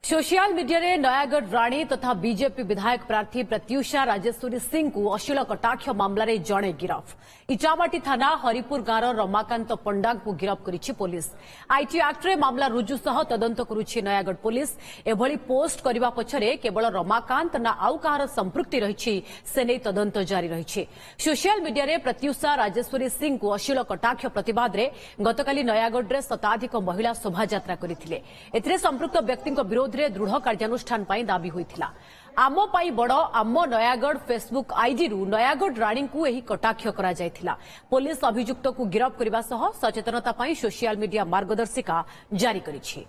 Social media रे नयागढ़ राणी तथा BJP विधायक प्रार्थी प्रत्युषा राजेश्वरी सिंह को अश्लील कटाक्ष मामलें जड़े गिरफ। इटामाटी थाना हरिपुर गांव रमाकांत पंडा को गिरफ करिछि पुलिस। आईटी एक्ट रे मामला रुजु सह तदंत करुछि नयागढ़ पुलिस। एभली पोस्ट करबा पछरे केवल रमाकांत ना आउ कहार संपृक्ति रहिछि से नै तदंत जारी रहिछि। सोशल मीडिया रे प्रत्युषा राजेश्वरी सिंह को अश्लील कटाक्ष प्रतिवाद रे गतकाली नयागढ़ रे शताधिक महिला शोभायात्रा करथिले। एथिरे संपृक्त व्यक्ति विरोध रे दृढ़ कार्यानुष्ठान पाई दाबी होइथिला। आमो पाई बड़ आम नयागढ़ फेसबुक आईडी रु नयागढ़ राणी को एही कटाक्ष करा जायथिला। पुलिस अभियुक्त को गिरफ करबा सह सचेतनता पाई सोशल मीडिया मार्गदर्शिका जारी करिछि।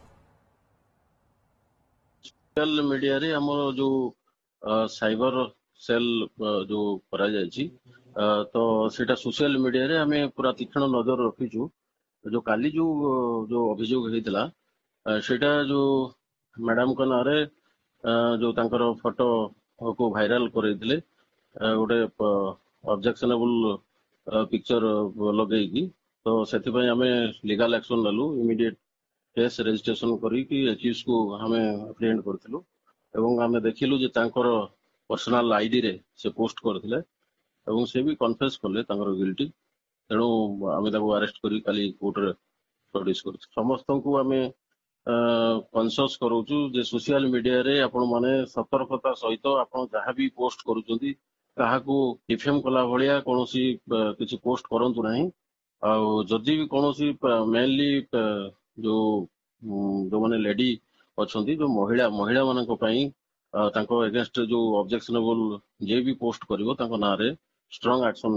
सोशल मीडिया रे हमर जो साइबर सेल जो करा जायछि तो सेटा सोशल मीडिया रे हमें पूरा तीक्ष्ण नजर रखिछु। जो काली जो अभियोग हेतिला सेटा जो मैडम का ना रे जो तांकर फोटो को वायरल करैथिले गोटे ऑब्जेक्शनेबल पिक्चर लगेगी तो सेति पय हमें लीगल एक्शन ललु इमीडिएट केस रजिस्ट्रेशन करी कि एक्यूज को हमें अप्रिहेंड करथिलु एवं हमें देखिलु जे तांकर पर्सनल आईडी रे से पोस्ट करथिले एवं से भी कन्फेस करले तांकर गिल्टी तेणु हमें ताको अरेस्ट करी काली कोर्ट रे प्रोड्यूस कर समस्त को हमें कनसस करूछु जे सोशल मीडिया रे आपण माने सतर्कता सहित आपण जहां भी पोस्ट करूचंती काहाकू डिफेम कला भलिया कोनोसी किछि पोस्ट करंतु नाही आ जदि भी कोनोसी मेनली जो माने लेडी अछंती जो महिला मानक पई तांको अगेंस्ट जो ऑब्जेक्शनेबल जे भी पोस्ट करिवो तांको ना रे स्ट्रांग एक्शन